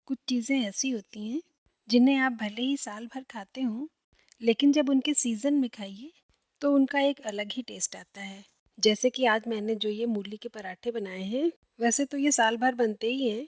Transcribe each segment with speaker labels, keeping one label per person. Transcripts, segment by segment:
Speaker 1: कुछ चीज़ें ऐसी होती हैं जिन्हें आप भले ही साल भर खाते हो, लेकिन जब उनके सीज़न में खाइए तो उनका एक अलग ही टेस्ट आता है। जैसे कि आज मैंने जो ये मूली के पराठे बनाए हैं, वैसे तो ये साल भर बनते ही हैं,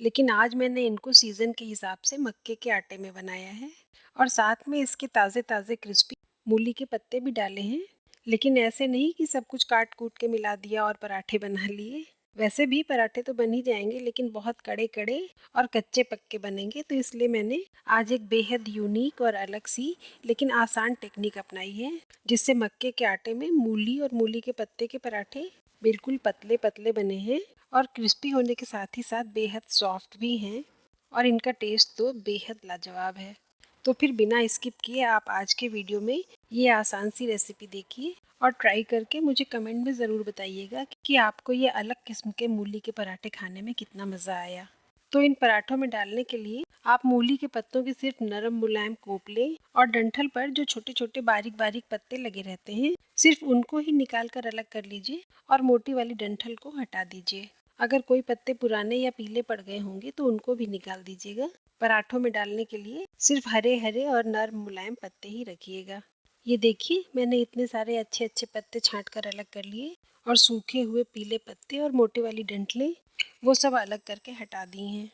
Speaker 1: लेकिन आज मैंने इनको सीज़न के हिसाब से मक्के के आटे में बनाया है और साथ में इसके ताज़े ताज़े क्रिस्पी मूली के पत्ते भी डाले हैं। लेकिन ऐसे नहीं कि सब कुछ काट कूट के मिला दिया और पराठे बना लिए। वैसे भी पराठे तो बन ही जाएंगे, लेकिन बहुत कड़े कड़े और कच्चे पक्के बनेंगे, तो इसलिए मैंने आज एक बेहद यूनिक और अलग सी लेकिन आसान टेक्निक अपनाई है, जिससे मक्के के आटे में मूली और मूली के पत्ते के पराठे बिल्कुल पतले पतले बने हैं और क्रिस्पी होने के साथ ही साथ बेहद सॉफ्ट भी हैं और इनका टेस्ट तो बेहद लाजवाब है। तो फिर बिना स्किप किए आप आज के वीडियो में ये आसान सी रेसिपी देखिए और ट्राई करके मुझे कमेंट में ज़रूर बताइएगा कि आपको ये अलग किस्म के मूली के पराठे खाने में कितना मज़ा आया। तो इन पराठों में डालने के लिए आप मूली के पत्तों के सिर्फ नरम मुलायम कोपले और डंठल पर जो छोटे छोटे बारीक बारीक पत्ते लगे रहते हैं, सिर्फ उनको ही निकाल कर अलग कर लीजिए और मोटी वाली डंठल को हटा दीजिए। अगर कोई पत्ते पुराने या पीले पड़ गए होंगे तो उनको भी निकाल दीजिएगा। पराठों में डालने के लिए सिर्फ हरे हरे और नरम मुलायम पत्ते ही रखिएगा। ये देखिए, मैंने इतने सारे अच्छे अच्छे पत्ते छांट कर अलग कर लिए और सूखे हुए पीले पत्ते और मोटी वाली डंठलें वो सब अलग करके हटा दी हैं।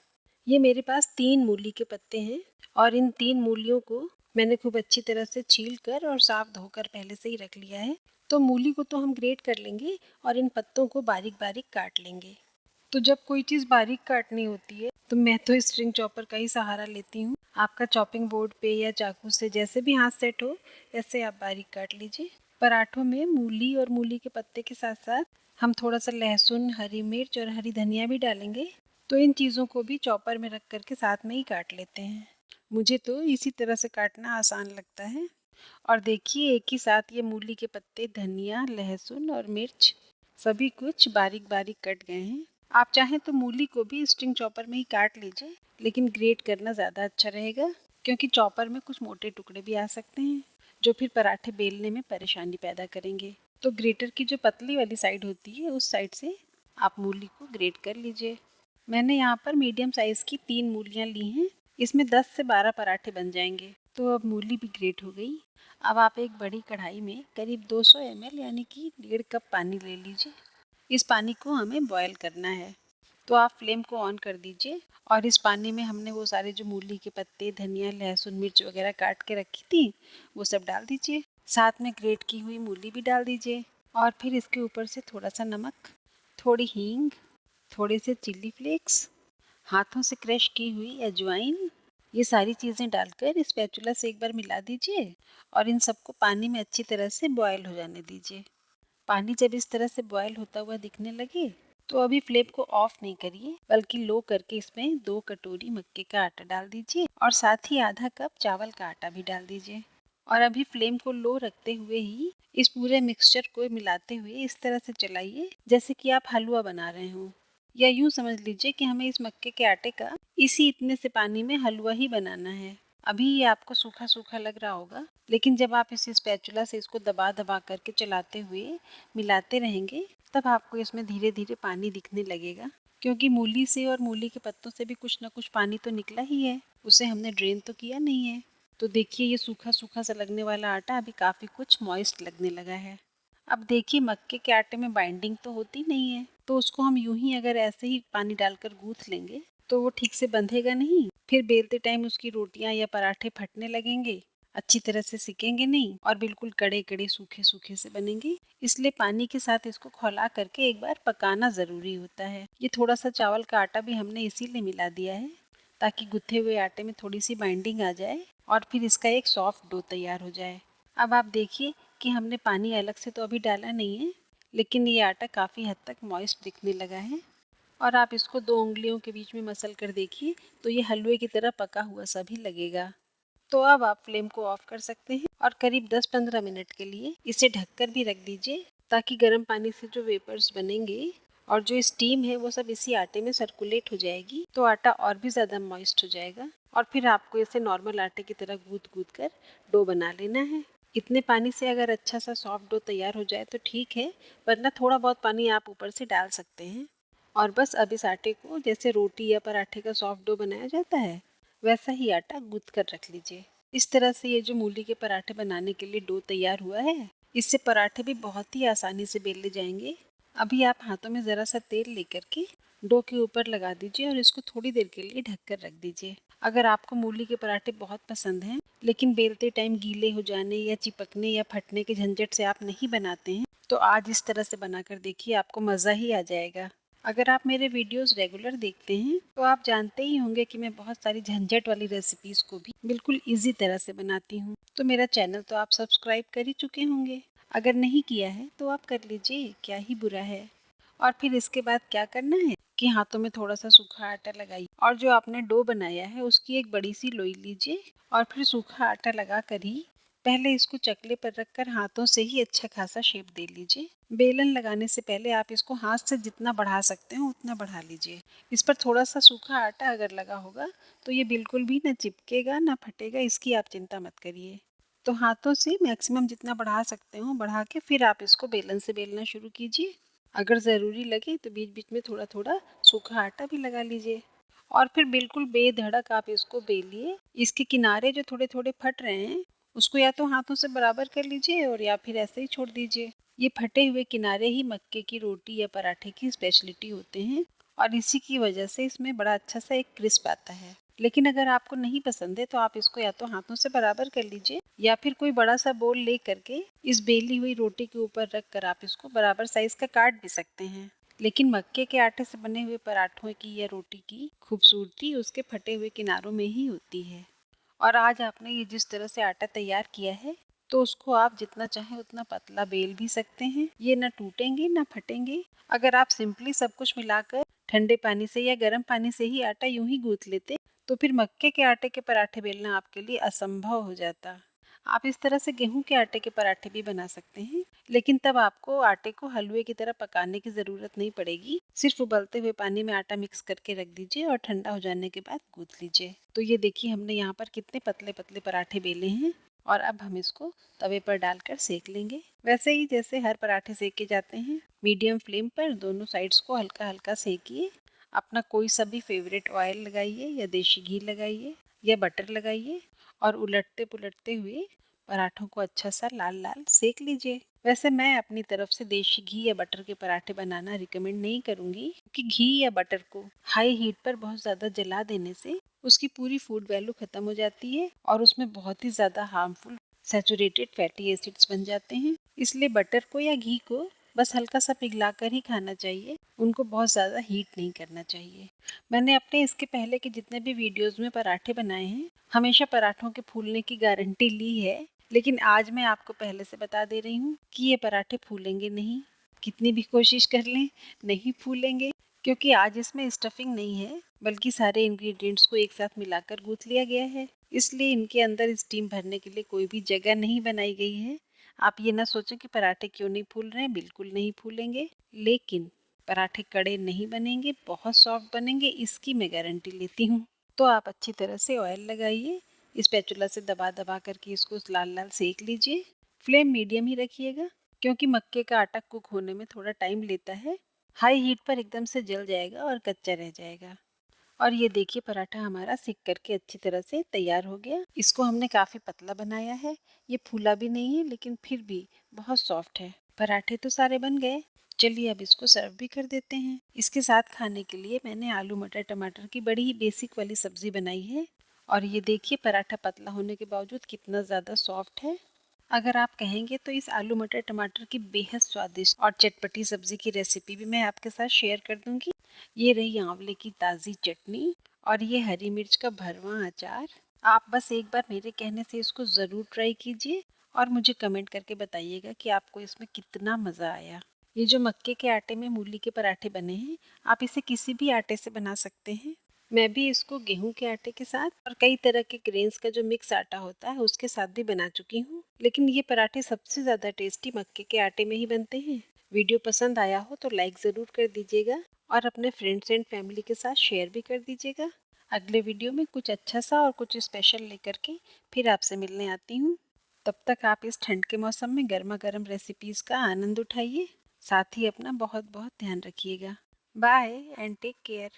Speaker 1: ये मेरे पास 3 मूली के पत्ते हैं और इन 3 मूलियों को मैंने खूब अच्छी तरह से छील कर और साफ धोकर पहले से ही रख लिया है। तो मूली को तो हम ग्रेट कर लेंगे और इन पत्तों को बारीक बारीक काट लेंगे। तो जब कोई चीज़ बारीक काटनी होती है तो मैं तो स्ट्रिंग चॉपर का ही सहारा लेती हूँ। आपका चॉपिंग बोर्ड पे या चाकू से जैसे भी हाथ सेट हो, ऐसे आप बारीक काट लीजिए। पराठों में मूली और मूली के पत्ते के साथ साथ हम थोड़ा सा लहसुन, हरी मिर्च और हरी धनिया भी डालेंगे, तो इन चीज़ों को भी चॉपर में रख करके साथ में ही काट लेते हैं। मुझे तो इसी तरह से काटना आसान लगता है। और देखिए, एक ही साथ ये मूली के पत्ते, धनिया, लहसुन और मिर्च सभी कुछ बारीक बारीक कट गए हैं। आप चाहें तो मूली को भी स्ट्रिंग चॉपर में ही काट लीजिए, लेकिन ग्रेट करना ज़्यादा अच्छा रहेगा, क्योंकि चॉपर में कुछ मोटे टुकड़े भी आ सकते हैं जो फिर पराठे बेलने में परेशानी पैदा करेंगे। तो ग्रेटर की जो पतली वाली साइड होती है, उस साइड से आप मूली को ग्रेट कर लीजिए। मैंने यहाँ पर मीडियम साइज़ की 3 मूलियाँ ली हैं। इसमें 10 से 12 पराठे बन जाएंगे। तो अब मूली भी ग्रेट हो गई। अब आप एक बड़ी कढ़ाई में करीब 200 ml यानी कि 1.5 कप पानी ले लीजिए। इस पानी को हमें बॉयल करना है। तो आप फ्लेम को ऑन कर दीजिए और इस पानी में हमने वो सारे जो मूली के पत्ते, धनिया, लहसुन, मिर्च वगैरह काट के रखी थी, वो सब डाल दीजिए। साथ में ग्रेट की हुई मूली भी डाल दीजिए और फिर इसके ऊपर से थोड़ा सा नमक, थोड़ी हींग, थोड़े से चिल्ली फ्लेक्स, हाथों से क्रश की हुई अजवाइन, ये सारी चीज़ें डालकर स्पैचुला से एक बार मिला दीजिए और इन सबको पानी में अच्छी तरह से बॉयल हो जाने दीजिए। पानी जब इस तरह से बॉयल होता हुआ दिखने लगे तो अभी फ्लेम को ऑफ नहीं करिए, बल्कि लो करके इसमें 2 कटोरी मक्के का आटा डाल दीजिए और साथ ही आधा कप चावल का आटा भी डाल दीजिए। और अभी फ्लेम को लो रखते हुए ही इस पूरे मिक्सचर को मिलाते हुए इस तरह से चलाइए जैसे कि आप हलवा बना रहे हो, या यूँ समझ लीजिए कि हमें इस मक्के के आटे का इसी इतने से पानी में हलवा ही बनाना है। अभी ये आपको सूखा सूखा लग रहा होगा, लेकिन जब आप इस स्पैचुला से इसको दबा दबा करके चलाते हुए मिलाते रहेंगे, तब आपको इसमें धीरे धीरे पानी दिखने लगेगा, क्योंकि मूली से और मूली के पत्तों से भी कुछ ना कुछ पानी तो निकला ही है, उसे हमने ड्रेन तो किया नहीं है। तो देखिए, ये सूखा सूखा सा लगने वाला आटा अभी काफ़ी कुछ मॉइस्ट लगने लगा है। अब देखिए, मक्के के आटे में बाइंडिंग तो होती नहीं है, तो उसको हम यूं ही अगर ऐसे ही पानी डालकर गूंथ लेंगे तो वो ठीक से बंधेगा नहीं। फिर बेलते टाइम उसकी रोटियां या पराठे फटने लगेंगे, अच्छी तरह से सिकेंगे नहीं और बिल्कुल कड़े कड़े सूखे सूखे से बनेंगे। इसलिए पानी के साथ इसको खौला करके एक बार पकाना ज़रूरी होता है। ये थोड़ा सा चावल का आटा भी हमने इसीलिए मिला दिया है, ताकि गुथे हुए आटे में थोड़ी सी बाइंडिंग आ जाए और फिर इसका एक सॉफ्ट डो तैयार हो जाए। अब आप देखिए कि हमने पानी अलग से तो अभी डाला नहीं है, लेकिन ये आटा काफ़ी हद तक मॉइस्ट दिखने लगा है और आप इसको 2 उंगलियों के बीच में मसल कर देखिए तो ये हलवे की तरह पका हुआ सा भी लगेगा। तो अब आप फ्लेम को ऑफ कर सकते हैं और करीब 10-15 मिनट के लिए इसे ढककर भी रख दीजिए, ताकि गर्म पानी से जो वेपर्स बनेंगे और जो स्टीम है वो सब इसी आटे में सर्कुलेट हो जाएगी, तो आटा और भी ज़्यादा मॉइस्ट हो जाएगा और फिर आपको इसे नॉर्मल आटे की तरह गूंथ गूंथ कर डो बना लेना है। इतने पानी से अगर अच्छा सा सॉफ्ट डो तैयार हो जाए तो ठीक है, वरना थोड़ा बहुत पानी आप ऊपर से डाल सकते हैं। और बस अब इस आटे को जैसे रोटी या पराठे का सॉफ्ट डो बनाया जाता है, वैसा ही आटा गूंथ कर रख लीजिए। इस तरह से ये जो मूली के पराठे बनाने के लिए डो तैयार हुआ है, इससे पराठे भी बहुत ही आसानी से बेल ले जाएंगे। अभी आप हाथों में ज़रा सा तेल लेकर के डो के ऊपर लगा दीजिए और इसको थोड़ी देर के लिए ढक कर रख दीजिए। अगर आपको मूली के पराठे बहुत पसंद हैं, लेकिन बेलते टाइम गीले हो जाने या चिपकने या फटने के झंझट से आप नहीं बनाते हैं, तो आज इस तरह से बनाकर देखिए, आपको मज़ा ही आ जाएगा। अगर आप मेरे वीडियोस रेगुलर देखते हैं तो आप जानते ही होंगे कि मैं बहुत सारी झंझट वाली रेसिपीज़ को भी बिल्कुल इजी तरह से बनाती हूँ। तो मेरा चैनल तो आप सब्सक्राइब कर ही चुके होंगे। अगर नहीं किया है तो आप कर लीजिए, क्या ही बुरा है। और फिर इसके बाद क्या करना है कि हाथों में थोड़ा सा सूखा आटा लगाइए और जो आपने डो बनाया है उसकी एक बड़ी सी लोई लीजिए और फिर सूखा आटा लगा कर ही पहले इसको चकले पर रखकर हाथों से ही अच्छा खासा शेप दे लीजिए। बेलन लगाने से पहले आप इसको हाथ से जितना बढ़ा सकते हो उतना बढ़ा लीजिए। इस पर थोड़ा सा सूखा आटा अगर लगा होगा तो ये बिल्कुल भी ना चिपकेगा ना फटेगा, इसकी आप चिंता मत करिए। तो हाथों से मैक्सिमम जितना बढ़ा सकते हो बढ़ा के फिर आप इसको बेलन से बेलना शुरू कीजिए। अगर ज़रूरी लगे तो बीच बीच में थोड़ा थोड़ा सूखा आटा भी लगा लीजिए और फिर बिल्कुल बेधड़क आप इसको बेलिए। इसके किनारे जो थोड़े थोड़े फट रहे हैं उसको या तो हाथों से बराबर कर लीजिए और या फिर ऐसे ही छोड़ दीजिए। ये फटे हुए किनारे ही मक्के की रोटी या पराठे की स्पेशलिटी होते हैं और इसी की वजह से इसमें बड़ा अच्छा सा एक क्रिस्प आता है। लेकिन अगर आपको नहीं पसंद है तो आप इसको या तो हाथों से बराबर कर लीजिए या फिर कोई बड़ा सा बोल ले करके इस बेली हुई रोटी के ऊपर रख कर आप इसको बराबर साइज का काट भी सकते हैं। लेकिन मक्के के आटे से बने हुए पराठों की या रोटी की खूबसूरती उसके फटे हुए किनारों में ही होती है। और आज आपने ये जिस तरह से आटा तैयार किया है तो उसको आप जितना चाहें उतना पतला बेल भी सकते हैं, ये ना टूटेंगे ना फटेंगे। अगर आप सिंपली सब कुछ मिलाकर ठंडे पानी से या गर्म पानी से ही आटा यूं ही गूंथ लेते तो फिर मक्के के आटे के पराठे बेलना आपके लिए असंभव हो जाता। आप इस तरह से गेहूं के आटे के पराठे भी बना सकते हैं, लेकिन तब आपको आटे को हलवे की तरह पकाने की ज़रूरत नहीं पड़ेगी। सिर्फ उबलते हुए पानी में आटा मिक्स करके रख दीजिए और ठंडा हो जाने के बाद गूंथ लीजिए। तो ये देखिए हमने यहाँ पर कितने पतले पतले पराठे बेले हैं और अब हम इसको तवे पर डालकर सेक लेंगे, वैसे ही जैसे हर पराठे सेके जाते हैं। मीडियम फ्लेम पर दोनों साइड्स को हल्का हल्का सेकिए। अपना कोई सा भी फेवरेट ऑयल लगाइए या देसी घी लगाइए या बटर लगाइए और उलटते पुलटते हुए पराठों को अच्छा सा लाल लाल सेक लीजिए। वैसे मैं अपनी तरफ से देसी घी या बटर के पराठे बनाना रिकमेंड नहीं करूंगी, क्योंकि घी या बटर को हाई हीट पर बहुत ज़्यादा जला देने से उसकी पूरी फूड वैल्यू खत्म हो जाती है और उसमें बहुत ही ज़्यादा हार्मफुल सैचुरेटेड फैटी एसिड्स बन जाते हैं। इसलिए बटर को या घी को बस हल्का सा पिघला कर ही खाना चाहिए, उनको बहुत ज़्यादा हीट नहीं करना चाहिए। मैंने अपने इसके पहले के जितने भी वीडियोस में पराठे बनाए हैं हमेशा पराठों के फूलने की गारंटी ली है, लेकिन आज मैं आपको पहले से बता दे रही हूँ कि ये पराठे फूलेंगे नहीं। कितनी भी कोशिश कर लें नहीं फूलेंगे, क्योंकि आज इसमें स्टफिंग नहीं है बल्कि सारे इंग्रेडिएंट्स को एक साथ मिलाकर गूंथ लिया गया है। इसलिए इनके अंदर स्टीम भरने के लिए कोई भी जगह नहीं बनाई गई है। आप ये ना सोचें कि पराठे क्यों नहीं फूल रहे हैं, बिल्कुल नहीं फूलेंगे। लेकिन पराठे कड़े नहीं बनेंगे, बहुत सॉफ्ट बनेंगे, इसकी मैं गारंटी लेती हूँ। तो आप अच्छी तरह से ऑयल लगाइए, स्पैचुला से दबा दबा करके इसको लाल लाल सेक लीजिए। फ्लेम मीडियम ही रखिएगा, क्योंकि मक्के का आटा कुक होने में थोड़ा टाइम लेता है। हाई हीट पर एकदम से जल जाएगा और कच्चा रह जाएगा। और ये देखिए पराठा हमारा सिक करके अच्छी तरह से तैयार हो गया। इसको हमने काफ़ी पतला बनाया है, ये फूला भी नहीं है लेकिन फिर भी बहुत सॉफ्ट है। पराठे तो सारे बन गए, चलिए अब इसको सर्व भी कर देते हैं। इसके साथ खाने के लिए मैंने आलू मटर टमाटर की बड़ी ही बेसिक वाली सब्जी बनाई है और ये देखिए पराठा पतला होने के बावजूद कितना ज़्यादा सॉफ्ट है। अगर आप कहेंगे तो इस आलू मटर टमाटर की बेहद स्वादिष्ट और चटपटी सब्जी की रेसिपी भी मैं आपके साथ शेयर कर दूंगी। ये रही आंवले की ताज़ी चटनी और ये हरी मिर्च का भरवा अचार। आप बस एक बार मेरे कहने से इसको ज़रूर ट्राई कीजिए और मुझे कमेंट करके बताइएगा कि आपको इसमें कितना मज़ा आया। ये जो मक्के के आटे में मूली के पराठे बने हैं, आप इसे किसी भी आटे से बना सकते हैं। मैं भी इसको गेहूं के आटे के साथ और कई तरह के ग्रेन्स का जो मिक्स आटा होता है उसके साथ भी बना चुकी हूँ, लेकिन ये पराठे सबसे ज़्यादा टेस्टी मक्के के आटे में ही बनते हैं। वीडियो पसंद आया हो तो लाइक ज़रूर कर दीजिएगा और अपने फ्रेंड्स एंड फैमिली के साथ शेयर भी कर दीजिएगा। अगले वीडियो में कुछ अच्छा सा और कुछ स्पेशल लेकर के फिर आपसे मिलने आती हूँ। तब तक आप इस ठंड के मौसम में गर्मा गर्म रेसिपीज़ का आनंद उठाइए, साथ ही अपना बहुत बहुत ध्यान रखिएगा। Bye and take care.